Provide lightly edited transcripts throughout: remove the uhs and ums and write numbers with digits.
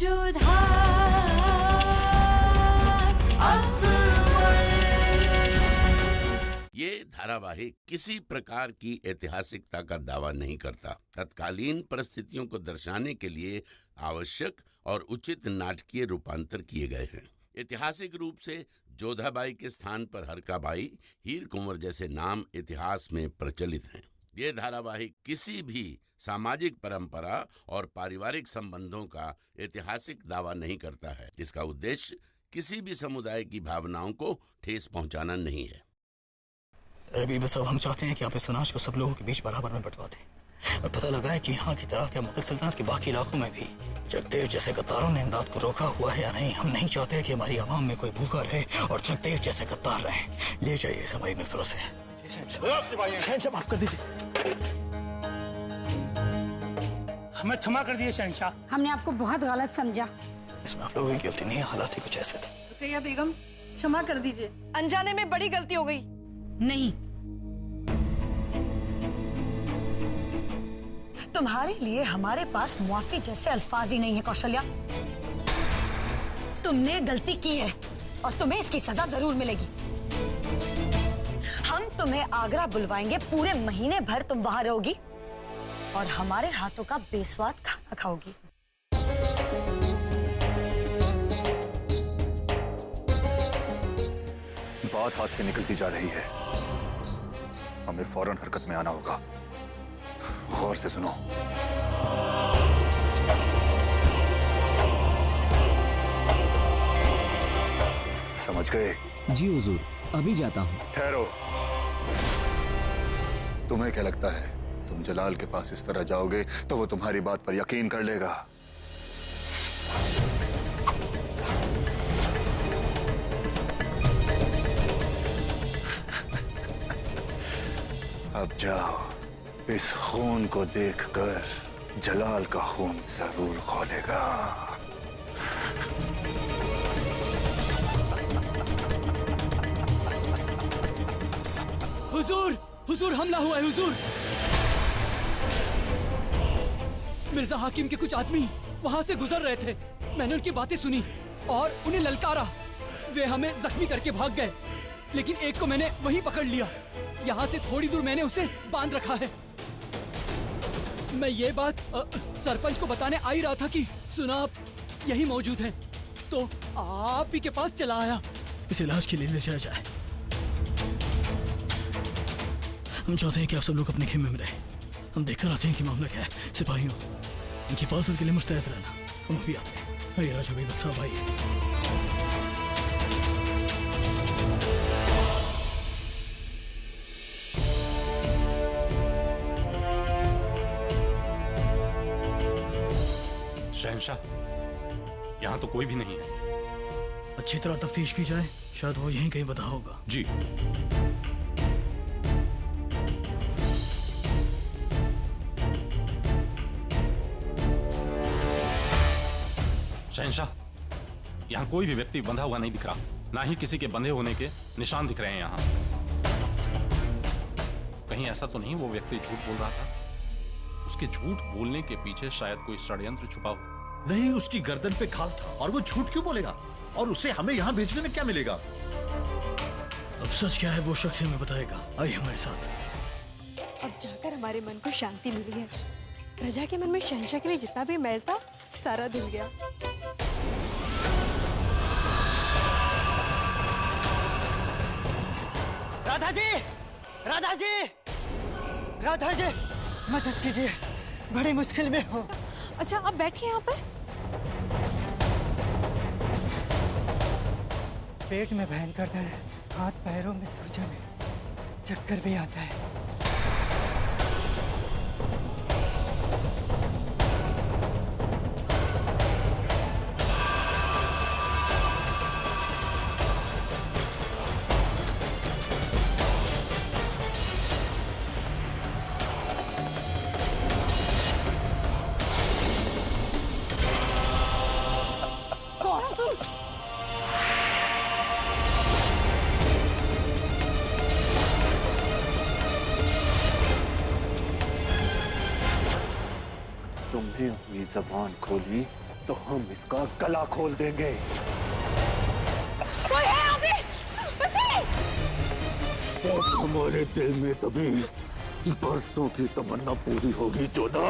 ये धारावाहिक किसी प्रकार की ऐतिहासिकता का दावा नहीं करता। तत्कालीन परिस्थितियों को दर्शाने के लिए आवश्यक और उचित नाटकीय रूपांतर किए गए हैं। ऐतिहासिक रूप से जोधाबाई के स्थान पर हरकाबाई, हीर कुंवर जैसे नाम इतिहास में प्रचलित हैं। ये धारावाहिक किसी भी सामाजिक परंपरा और पारिवारिक संबंधों का ऐतिहासिक दावा नहीं करता है। इसका उद्देश्य किसी भी समुदाय की भावनाओं को ठेस पहुंचाना नहीं है। रबीब साहब, हम चाहते हैं कि आप इस अनाज को सब लोगों के बीच बराबर में बंटवा दें और पता लगा है कि यहाँ की तरह क्या मुगल सल्तनत के बाकी इलाकों में भी जगदेव जैसे गद्दारों ने इमदाद को रोका हुआ है या नहीं। हम नहीं चाहते कि हमारी आवाम में कोई भूखा रहे और जगदेव जैसे गद्दार रहे। ले जाइए इस हमारी नजरों से। माफ कर दीजिए, हमें क्षमा कर दिए शहंशाह। हमने आपको बहुत गलत समझा। इसमें आप लोगों की गलती नहीं है, हालात ही कुछ ऐसे थे। रुकैया बेगम, क्षमा कर दीजिए, अनजाने में बड़ी गलती हो गई। नहीं, तुम्हारे लिए हमारे पास मुआफी जैसे अल्फाज ही नहीं है कौशल्या। तुमने गलती की है और तुम्हें इसकी सजा जरूर मिलेगी। हम तुम्हें आगरा बुलवाएंगे, पूरे महीने भर तुम वहां रहोगी और हमारे हाथों का बेस्वाद खाना खाओगी। बात हाथ से निकलती जा रही है, हमें फौरन हरकत में आना होगा। गौर से सुनो। समझ गए? जी हुजूर, अभी जाता हूँ। ठहरो, तुम्हें क्या लगता है तुम जलाल के पास इस तरह जाओगे तो वो तुम्हारी बात पर यकीन कर लेगा? अब जाओ, इस खून को देखकर जलाल का खून जरूर खौलेगा। हुजूर, हुजूर हमला हुआ है हुजूर। मिर्जा हाकिम के कुछ आदमी वहां से गुजर रहे थे। मैंने उनकी बातें सुनी और उन्हें ललकारा। वे हमें जख्मी करके भाग गए, लेकिन एक को मैंने वहीं पकड़ लिया। यहाँ से थोड़ी दूर मैंने उसे बांध रखा है। मैं ये बात सरपंच को बताने आ ही रहा था कि सुना आप यही मौजूद हैं, तो आप ही के पास चला आया। इस इलाज के लिए ले जाया जाए। हम चाहते हैं कि आप सब लोग अपने खेमे में रहें। हम देखकर आते हैं कि मामला क्या है। सिपाहियों, इनकी हिफाजत के लिए मुस्तैद रहना। हम अभी आते हैं। आइए राजा बीबत साहब, आइए। शहंशाह, यहाँ तो कोई भी नहीं है। अच्छी तरह तफ्तीश की जाए, शायद वो यहीं कहीं बता होगा। जी। शहंशाह, यहाँ कोई भी व्यक्ति बंधा हुआ नहीं दिख रहा, ना ही किसी के बंधे होने के निशान दिख रहे हैं यहाँ। कहीं ऐसा तो नहीं वो व्यक्ति झूठ बोल रहा था? उसके झूठ बोलने के पीछे शायद कोई षड्यंत्र छुपा हो। नहीं, उसकी गर्दन पे घाव था और वो झूठ क्यों बोलेगा? और उसे हमें यहाँ भेजने में क्या मिलेगा? अब सच क्या है वो शख्स हमें बताएगा। आइए हमारे साथ। अब जाकर हमारे मन को शांति मिली है। प्रजा के मन में शहंशाह के लिए जितना भी मैल था, सारा धुल गया। राधा जी, राधा जी, राधा जी, मदद कीजिए, बड़ी मुश्किल में हो। अच्छा, आप बैठिए यहाँ पर। पेट में भयंकर दर्द, हाथ पैरों में सूजन है, चक्कर भी आता है। तुमने अपनी जबान खोली तो हम इसका गला खोल देंगे। कोई है अभी? और हमारे दिल में तभी बरसों की तमन्ना पूरी होगी जोधा।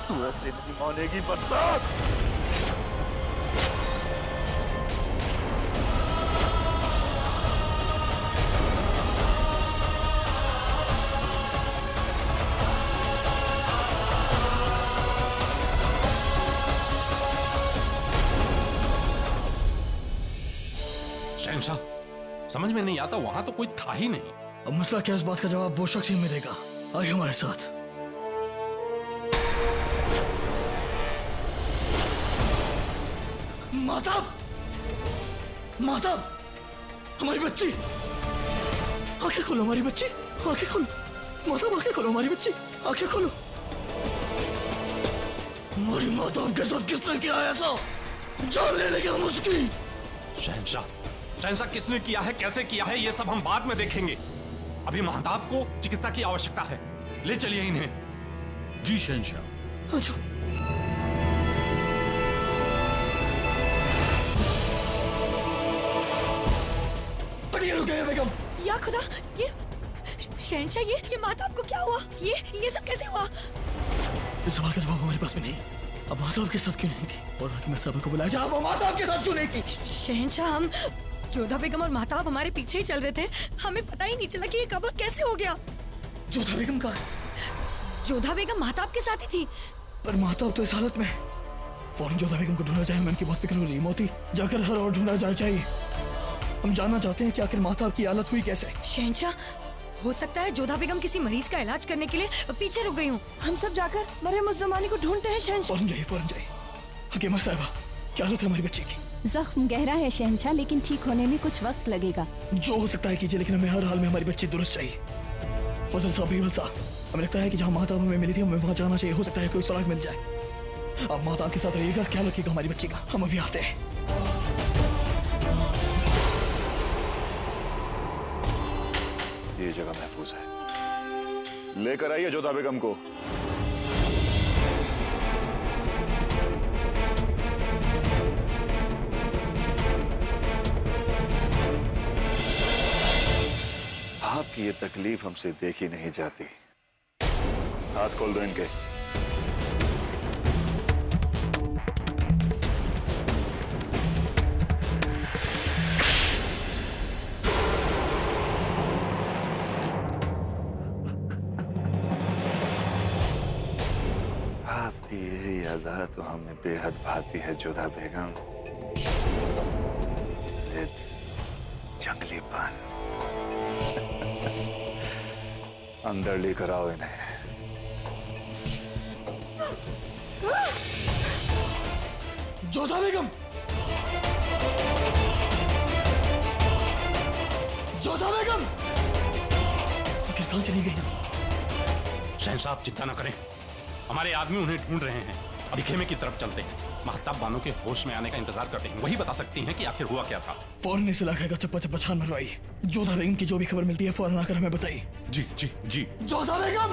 तू ऐसे नहीं मानेगी बरसात। शहंशाह, समझ में नहीं आता, वहां तो कोई था ही नहीं। अब मसला क्या, इस बात का जवाब वो शख्स ही हमें देगा। आइए हमारे साथ। माताब, माताब, हमारी बच्ची, आंखें खोलो हमारी बच्ची, आंखें खोलो। माताब आंखें खोलो हमारी बच्ची, आंखें खोलो। हमारी माताब के साथ किसने किया है ऐसा? जान ले लेंगे हम उसकी। शहंशाह, शहंशाह किसने किया है, कैसे किया है, ये सब हम बाद में देखेंगे। अभी महताब को चिकित्सा की आवश्यकता है, ले चलिए इन्हें। जी शहंशाह। अच्छा। बेगम, या खुदा, ये शहंशाह, ये महताब को क्या हुआ? ये सब कैसे हुआ? इस सवाल का जवाब हमारे पास में नहीं। अब महताब के साथ क्यों नहीं थी? और हकीम साहब को बुलाया जाए, वो महताब के साथ क्यों नहीं थी? शहंशाह, हम जोधा बेगम और महताब हमारे पीछे ही चल रहे थे, हमें पता ही नहीं चला कि ये कब्र कैसे हो गया। जोधा बेगम कहाँ है? जोधा बेगम महताब के साथ ही थी। पर महताब तो इस हालत में है। फौरन जोधा बेगम को ढूंढा जाए, मैं उनकी बहुत फिक्र हो रही है। मोती, जाकर हर और ढूंढा जाए चाहिए। हम जानना चाहते हैं कि आखिर महताब की हालत हुई कैसे। शहंशाह, हो सकता है जोधा बेगम किसी मरीज का इलाज करने के लिए पीछे रुक गई हूँ। हम सब जाकर मरियम उस जमाने को ढूंढते हैं। शहंशाह, फौरन जाइए, फौरन जाइए। हकीमा साहिबा, क्या हालत है हमारी बच्ची की? जख्म गहरा है शहंशाह, लेकिन ठीक होने में कुछ वक्त लगेगा। जो हो सकता है कीजिए, लेकिन हमें हर हाल में हमारी बच्ची दुरुस्त चाहिए। फजल साहब, बीरबल साहब, हमें लगता है कि जहाँ महताब हमें मिली थी, हमें वहाँ जाना चाहिए। हो सकता है कोई सुराग मिल जाए। आप महताब के साथ रहिएगा, ख्याल रखिएगा हमारी बच्ची का। हम अभी आते हैं। ये जगह महफूज है, लेकर आइए जोधा बेगम को। आपकी ये तकलीफ हमसे देखी नहीं जाती। हाथ खोल दो इनके। आपकी यही अदा तो हमें बेहद भाती है जोधा बेगम। जिद, जंगलीपन। अंदर लेकर आओ इन्हें। जोधा बेगम, जोधा बेगम, आखिर कहाँ चली गई? शहंशाह, चिंता न करें, हमारे आदमी उन्हें ढूंढ रहे हैं। अभी खेमे की तरफ चलते हैं। महताब बानो के होश में आने का इंतजार करते हैं, वही बता सकती हैं कि आखिर हुआ क्या था। फौरन इस इलाके का चप्पा चप्पा छान मरवाइए। जोधा बेगम की जो भी खबर मिलती है फौरन आकर हमें बताइए। जी जी जी। जोधा बेगम,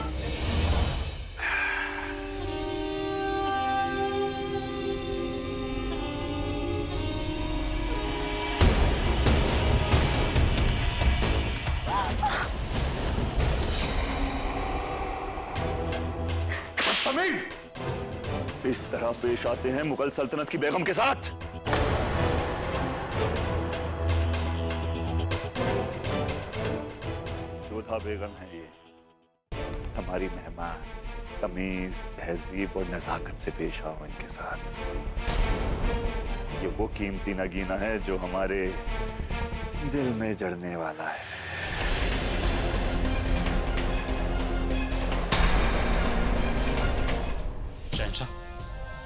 इस तरह पेश आते हैं मुगल सल्तनत की बेगम के साथ? जोधा बेगम है ये, हमारी मेहमान। तमीज, तहजीब और नजाकत से पेश आओ इनके साथ। ये वो कीमती नगीना है जो हमारे दिल में जड़ने वाला है। शहंशाह,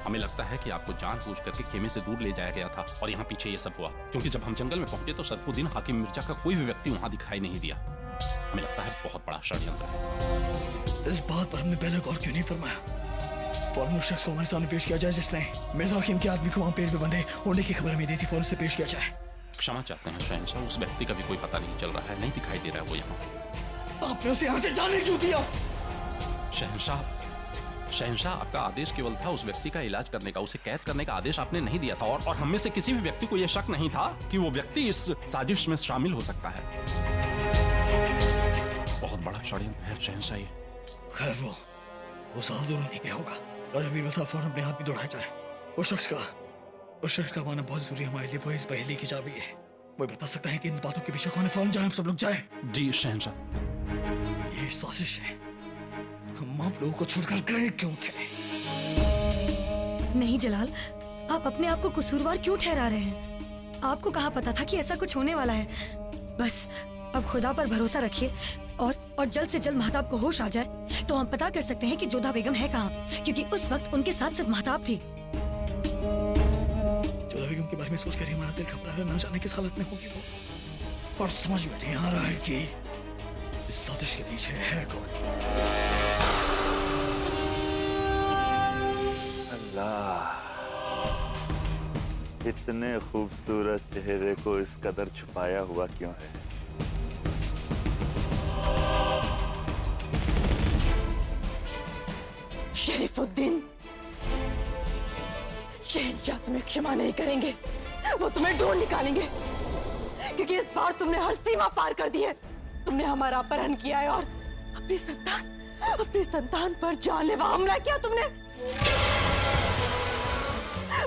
हमें लगता है कि आपको जानबूझ करके खेमे से दूर ले जाया गया था और यहाँ पीछे ये सब हुआ, क्योंकि जब हम जंगल में पहुंचे तो सरफुद्दीन हाकिम मिर्जा का कोई भी व्यक्ति वहाँ दिखाई नहीं दिया। हमें लगता है बहुत बड़ा षड्यंत्र है। इस बात पर हमने पहले गौर क्यों नहीं फरमाया? फौरन उस शख्स को हमारे सामने पेश किया जाए जिसने मिर्जा हाकिम के आदमी को वहाँ पेड़ पे बंधे होने की खबर हमें दी थी। फौरन से पेश किया जाए। क्षमा चाहते हैं शहंशाह, उस व्यक्ति का भी कोई पता नहीं चल रहा है, नहीं दिखाई दे रहा है वो यहाँ पे। आपने उसे यहाँ से जाने क्यों दिया? शहंशाह, आपका आदेश केवल था उस व्यक्ति का इलाज करने का, उसे कैद करने का आदेश आपने नहीं दिया था। और हम में से किसी भी व्यक्ति को यह शक नहीं था कि वो व्यक्ति इस साजिश में शामिल हो सकता है। बहुत बड़ा षड्यंत्र है शहंशाह ये। खैर वो ज्यादा दूर नहीं गया होगा। राजा बीरबल साहब फौरन अपने हाथ भी दौड़ाए जाए। उस शख्स का माना बहुत जरूरी है हमारे लिए। वो इस पहेली की चाबी है। वो बता सकता है कि इन बातों के पीछे कौन है। फौरन जाए, हम सब लोग जाए। जी शहंशाह। ये साजिश है। हम आप लोगों को छोड़कर गए क्यों थे? नहीं जलाल, आप अपने आप को कसूरवार क्यों ठहरा रहे हैं? आपको कहाँ पता था कि ऐसा कुछ होने वाला है? बस अब खुदा पर भरोसा रखिए और जल्द से जल्द महताब को होश आ जाए तो हम पता कर सकते हैं कि जोधा बेगम है कहाँ, क्योंकि उस वक्त उनके साथ सिर्फ महताब थी। जोधा बेगम के बारे में सोचकर ही हमारा दिल घबरा रहा है। ना जाने किस हालत में होगी वो। और समझ में नहीं आ रहा है कि इस साजिश के पीछे है कौन। अल्लाह, इतने खूबसूरत चेहरे को इस कदर छुपाया हुआ क्यों है? शरीफुद्दीन, शहंशाह तुम्हें क्षमा नहीं करेंगे। वो तुम्हें ढूंढ निकालेंगे, क्योंकि इस बार तुमने हर सीमा पार कर दी है। तुमने हमारा अपहरण किया है और अपनी संतान पर जानलेवा हमला किया तुमने।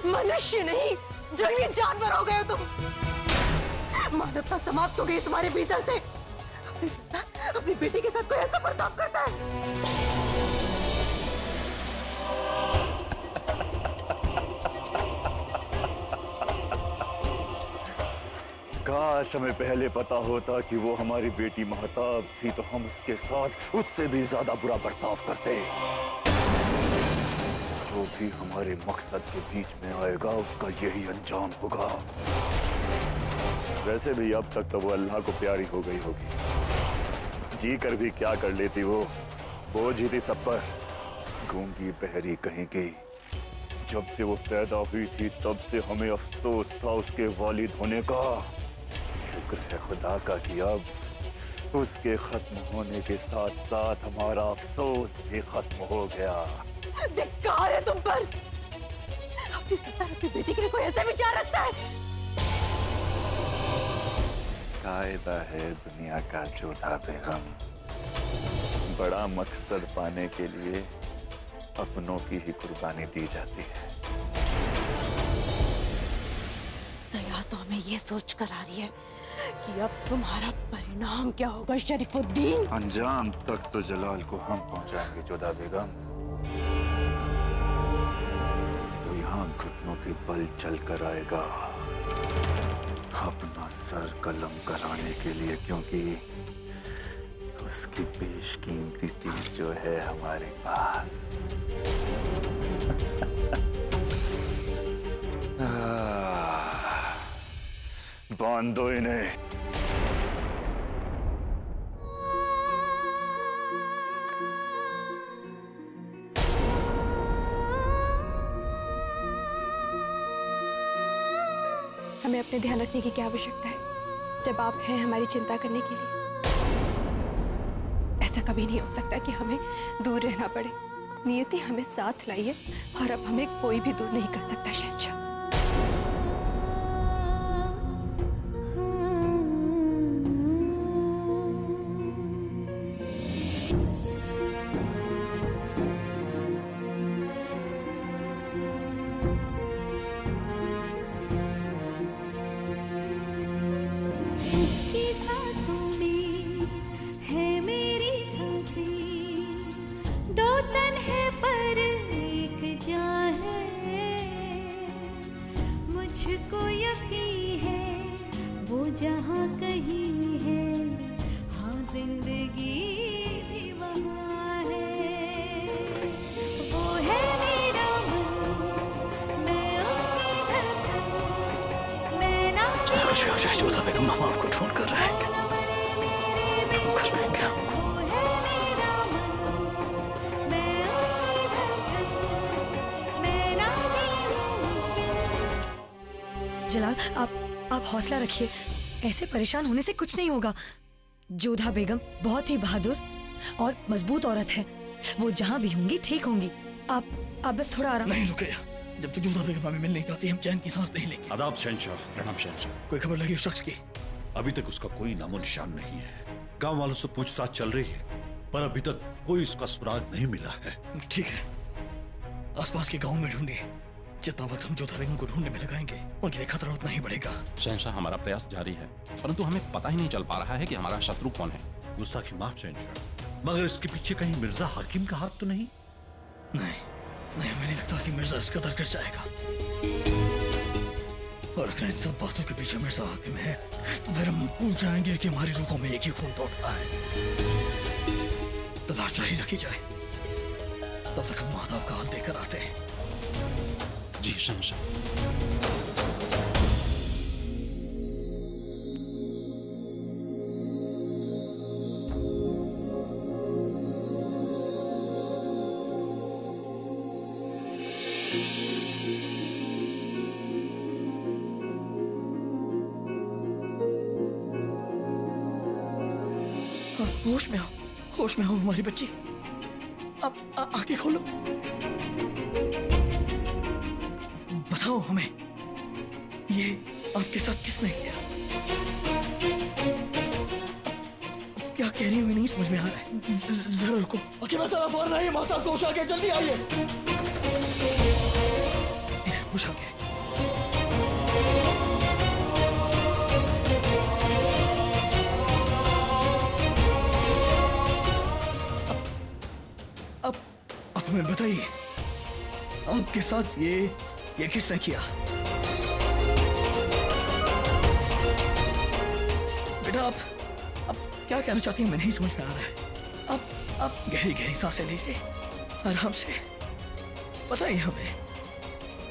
मनुष्य नहीं, जंगली जानवर हो गए हो तुम। मानवता समाप्त हो गई तुम्हारे भीतर से। अपनी संतान, अपनी बेटी के साथ कोई ऐसा बर्ताव करता है? काश हमें पहले पता होता कि वो हमारी बेटी महताब थी तो हम उसके साथ उससे भी ज्यादा बुरा बर्ताव करते। जो भी हमारे मकसद के बीच में आएगा उसका यही अंजाम होगा। वैसे भी अब तक तो वो अल्लाह को प्यारी हो गई होगी। जी कर भी क्या कर लेती वो, बोझ ही थी सब पर। गूंगी बहरी कहीं की। जब से वो पैदा हुई थी तब से हमें अफसोस था उसके वालिद होने का। शुक्र है खुदा का कि अब उसके खत्म होने के साथ साथ हमारा अफसोस भी खत्म हो गया। धिक्कार है तुम पर। अपनी संतान, अपनी बेटी के लिए कोई ऐसा विचार रखता है? कायदा है दुनिया का जोधा बेगम, बड़ा मकसद पाने के लिए अपनों की ही कुर्बानी दी जाती है। दया तो हमें ये सोच कर आ रही है कि अब तुम्हारा परिणाम क्या होगा शरीफुद्दीन। अंजाम तक तो जलाल को हम पहुंचाएंगे जोधा बेगम। तो यहाँ घुटनों के बल चल कर आएगा अपना सर कलम कराने के लिए, क्योंकि उसकी बेशकीमती चीज जो है हमारे पास। बांध दो इन्हें। हमें अपने ध्यान रखने की क्या आवश्यकता है जब आप हैं हमारी चिंता करने के लिए। ऐसा कभी नहीं हो सकता कि हमें दूर रहना पड़े। नियति हमें साथ लाई है और अब हमें कोई भी दूर नहीं कर सकता शहंशाह। मुझे जोधा बेगम हम आपको ढूंढ कर रहेंगे, ढूंढ कर रहेंगे हमको। जलाल, आप हौसला रखिए, ऐसे परेशान होने से कुछ नहीं होगा। जोधा बेगम बहुत ही बहादुर और मजबूत औरत है, वो जहाँ भी होंगी ठीक होंगी। आप बस थोड़ा आराम। नहीं रुकिए, जब तक जोधा बेगम हमें मिल नहीं पाती हम चैन की सांस नहीं लेंगे। आदाब शहंशाह। प्रणाम शहंशाह। कोई खबर लगी उस शख्स की? अभी तक उसका कोई नामो निशान नहीं है। गांव वालों से पूछताछ चल रही है, पर अभी तक कोई उसका सुराग नहीं मिला है। ठीक है, आसपास के गांव में ढूंढिए। जितना वक्त हम जोधा बेगम को ढूंढने में लगाएंगे उनके लिए खतरा उतना ही बढ़ेगा। शहंशाह, हमारा प्रयास जारी है, परंतु हमें पता ही नहीं चल पा रहा है कि हमारा शत्रु कौन है। गुस्ताखी माफ शहंशाह, मगर इसके पीछे कहीं मिर्जा हाकिम का हाथ तो नहीं? नहीं, हमें नहीं लगता कि मिर्जा इस कदर कर जाएगा। और अगर इन सब बातों के पीछे मिर्जा हाकिम है तो फिर हम भूल जाएंगे कि हमारी रूहों में एक ही खून दौड़ता है। तलाश जारी रखी जाए, तब तक हम माधव का हाल देकर आते हैं। जी शहंशाह। होश में हो हमारी बच्ची। अब आंखें खोलो, बताओ हमें ये आपके साथ किसने किया? क्या कह रही हूँ नहीं समझ में आ रहा है। जरा रुको। फौरन आइए, माता को उठा के जल्दी आइए। उठा के हमें बताइए, आपके साथ ये किसने किया? बेटा आप क्या कहना चाहती हैं? मैं नहीं समझ में आ रहा है। आप गहरी गहरी सांसें लीजिए, आराम से बताइए हमें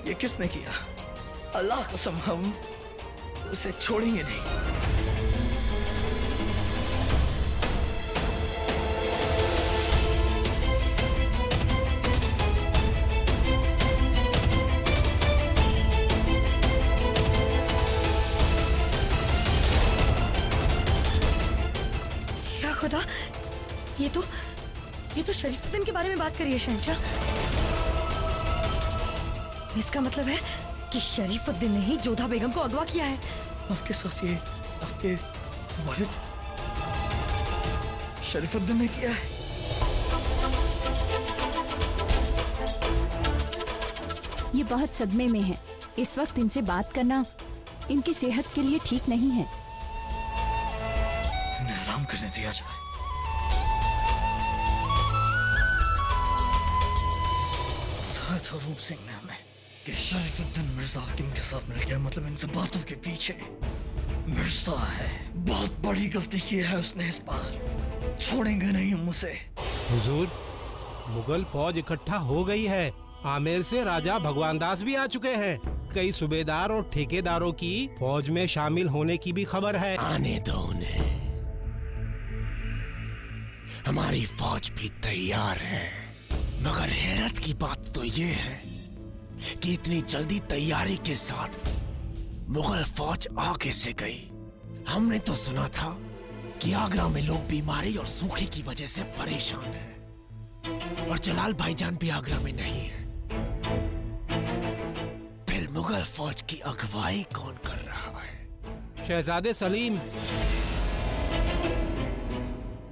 ये किसने किया? अल्लाह कसम हम उसे छोड़ेंगे नहीं। खुदा, ये तो शरीफुद्दीन के बारे में बात करिए शहंशाह। इसका मतलब है कि शरीफुद्दीन ने ही जोधा बेगम को अगवा किया है। आपके साथ ये आपके वालिद शरीफुद्दीन ने किया है। ये बहुत सदमे में है, इस वक्त इनसे बात करना इनकी सेहत के लिए ठीक नहीं है। इन्हें आराम करने दिया जाए। तो रूप सिंह ने हमें कि शरीफुद्दीन मिर्जा हाकिम के साथ मिल गया, मतलब इन सब बातों के पीछे मिर्जा है। बहुत बड़ी गलती की है उसने इस बार, छोड़ेंगे नहीं हम उसे। हुजूर, मुगल फौज इकट्ठा हो गई है। आमेर से राजा भगवान दास भी आ चुके हैं। कई सूबेदार और ठेकेदारों की फौज में शामिल होने की भी खबर है। आने दो उन्हें, हमारी फौज भी तैयार है। मगर हैरत की बात तो ये है कि इतनी जल्दी तैयारी के साथ मुगल फौज आ कैसे गई? हमने तो सुना था कि आगरा में लोग बीमारी और सूखे की वजह से परेशान हैं और जलाल भाईजान भी आगरा में नहीं है। फिर मुगल फौज की अगुवाई कौन कर रहा है? शहजादे सलीम।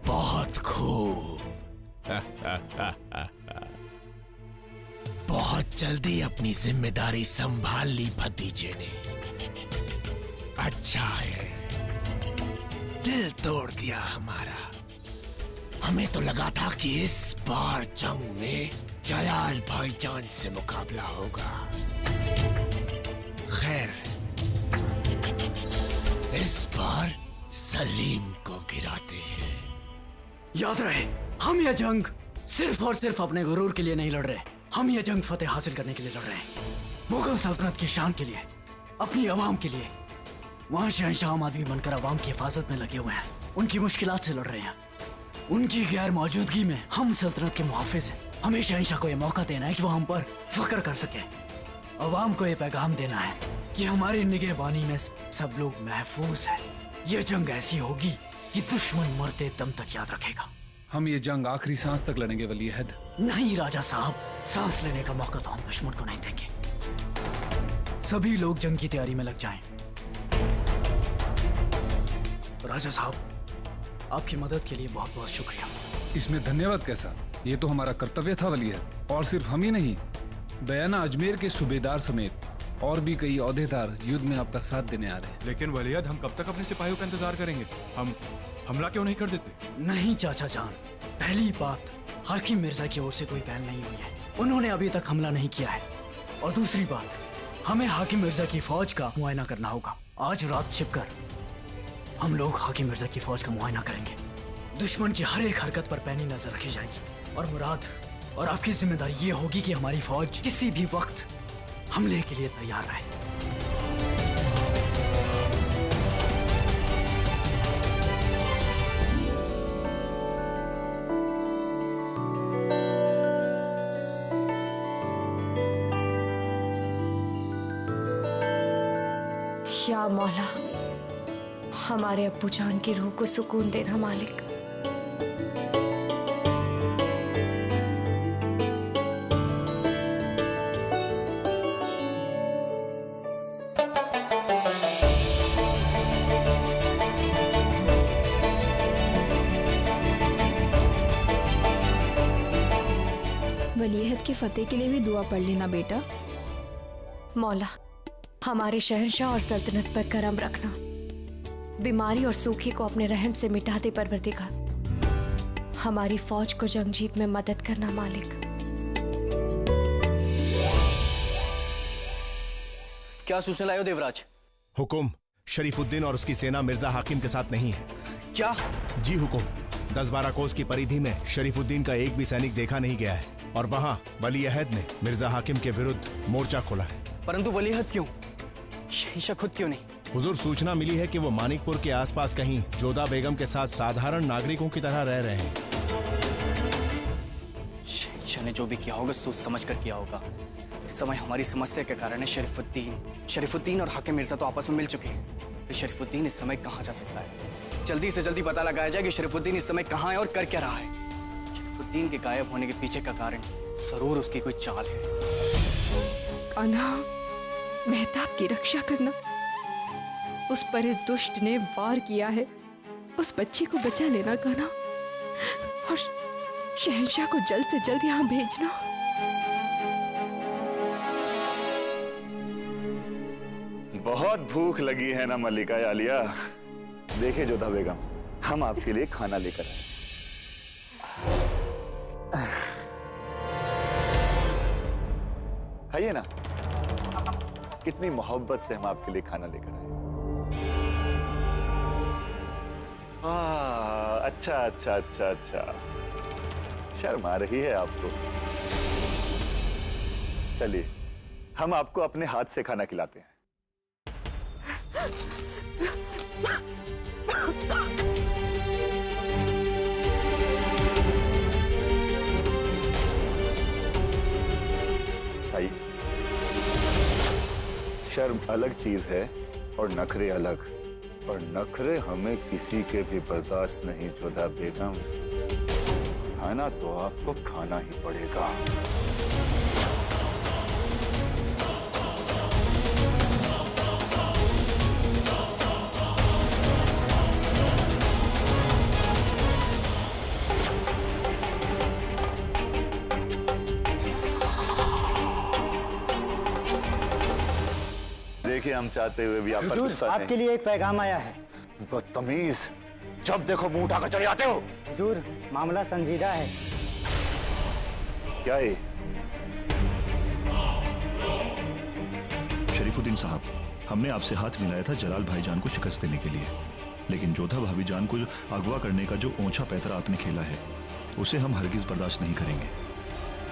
बहुत खूब। बहुत जल्दी अपनी जिम्मेदारी संभाल ली भतीजे ने। अच्छा है, दिल तोड़ दिया हमारा। हमें तो लगा था कि इस बार जंग में जलाल भाईजान से मुकाबला होगा। खैर, इस बार सलीम को गिराते हैं। याद रहे, हम यह जंग सिर्फ और सिर्फ अपने गुरूर के लिए नहीं लड़ रहे। हम यह जंग फतेह हासिल करने के लिए लड़ रहे हैं। मुगल सल्तनत की शान के लिए, अपनी आवाम के लिए, वहाँ शहंशाह आम आदमी बनकर आवाम की हिफाजत में लगे हुए हैं, उनकी मुश्किलात से लड़ रहे हैं। उनकी गैर मौजूदगी में हम सल्तनत के मुहाफिज हैं। हमें शहंशाह को यह मौका देना है कि वो हम पर फख्र कर सके। अवाम को यह पैगाम देना है कि हमारी निगहबानी में सब लोग महफूज हैं। ये जंग ऐसी होगी कि दुश्मन मरते दम तक याद रखेगा। हम ये जंग आखिरी सांस तक लड़ेंगे वली अहद। नहीं राजा साहब, सांस लेने का मौका तो हम दुश्मन को नहीं देंगे। सभी लोग जंग की तैयारी में लग जाएं। राजा साहब, आपकी मदद के लिए बहुत बहुत शुक्रिया। इसमें धन्यवाद कैसा, ये तो हमारा कर्तव्य था वली अहद। और सिर्फ हम ही नहीं, बयाना अजमेर के सूबेदार समेत और भी कई ओहदेदार युद्ध में आपका साथ देने आ रहे हैं। लेकिन वली अहद, हम कब तक अपने सिपाहियों का इंतजार करेंगे? हम हमला क्यों नहीं कर देते? नहीं चाचा जान, पहली बात, हाकिम मिर्जा की ओर से कोई पहल नहीं हुई है। उन्होंने अभी तक हमला नहीं किया है। और दूसरी बात, हमें हाकिम मिर्जा की फौज का मुआयना करना होगा। आज रात छिपकर हम लोग हाकिम मिर्जा की फौज का मुआयना करेंगे। दुश्मन की हर एक हरकत पर पैनी नजर रखी जाएगी। और मुराद और आपकी जिम्मेदारी ये होगी कि हमारी फौज किसी भी वक्त हमले के लिए तैयार रहे। या मौला, हमारे अब्बू जान की रूह को सुकून देना मालिक। वलीअहद के फतेह के लिए भी दुआ पढ़ लेना बेटा। मौला, हमारे शहंशाह और सल्तनत पर करम रखना। बीमारी और सूखे को अपने रहम से मिटा दे परवरदिगार। हमारी फौज को जंग जीत में मदद करना मालिक। क्या सूचना लाए हो देवराज? हुकुम, शरीफुद्दीन और उसकी सेना मिर्जा हाकिम के साथ नहीं है। क्या? जी हुकुम, 10-12 कोस की परिधि में शरीफुद्दीन का एक भी सैनिक देखा नहीं गया है। और वहाँ वली अहद ने मिर्जा हाकिम के विरुद्ध मोर्चा खोला है। परंतु वली अहद क्यों? शहंशाह खुद क्यों नहीं? हुजूर, सूचना मिली है कि वो मानिकपुर के आसपास कहीं जोधा बेगम के साथ साधारण नागरिकों की तरह रह रहे हैं। शहंशाह ने जो भी किया होगा सोच समझ कर किया होगा। इस समय हमारी समस्या के कारण है शरीफुद्दीन और हाकिम मिर्जा तो आपस में मिल चुके हैं। फिर शरीफुद्दीन इस समय कहाँ जा सकता है? जल्दी से जल्दी पता लगाया जाए कि शरीफुद्दीन इस समय कहाँ है और कर क्या रहा है। शरीफुद्दीन के गायब होने के पीछे का कारण जरूर उसकी कोई चाल है। कान्हा, मेहताब की रक्षा करना। उस पर इस दुष्ट ने वार किया है। उस बच्ची को बचा लेना कान्हा, और शहंशाह को जल्द से जल्द यहाँ भेजना। बहुत भूख लगी है ना मल्लिका आलिया? देखिए जोधा बेगम, हम आपके लिए खाना लेकर आए। खाइए ना, कितनी मोहब्बत से हम आपके लिए खाना लेकर आए। अच्छा अच्छा अच्छा अच्छा, शर्म आ रही है आपको। चलिए, हम आपको अपने हाथ से खाना खिलाते हैं। खाइए। शर्म अलग चीज है और नखरे अलग, और नखरे हमें किसी के भी बर्दाश्त नहीं जोधा बेगम। खाना तो आपको खाना ही पड़ेगा। देखिए, हम चाहते हुए भी आप पर आपके लिए एक पैगाम आया है। बदतमीज, जब देखो मुंह उठाकर चले आते हो। हुजूर, मामला संजीदा है। क्या है? शरीफुद्दीन साहब, हमने आपसे हाथ मिलाया था जलाल भाईजान को शिकस्त देने के लिए, लेकिन जोधा भाभी जान को अगवा करने का जो ओछा पैतरा आपने खेला है, उसे हम हरगिज बर्दाश्त नहीं करेंगे।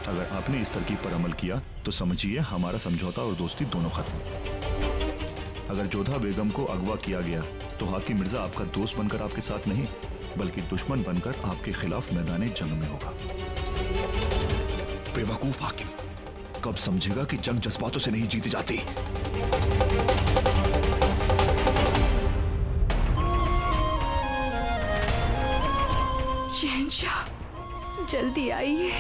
अगर आपने इस तरकीब पर अमल किया तो समझिए हमारा समझौता और दोस्ती दोनों खत्म। अगर जोधा बेगम को अगवा किया गया तो हाकिम मिर्जा आपका दोस्त बनकर आपके साथ नहीं बल्कि दुश्मन बनकर आपके खिलाफ मैदान जंग में होगा। बेवकूफ हाकिम, कब समझेगा कि जंग जज्बातों से नहीं जीती जाती। शहंशाह, जल्दी आइए।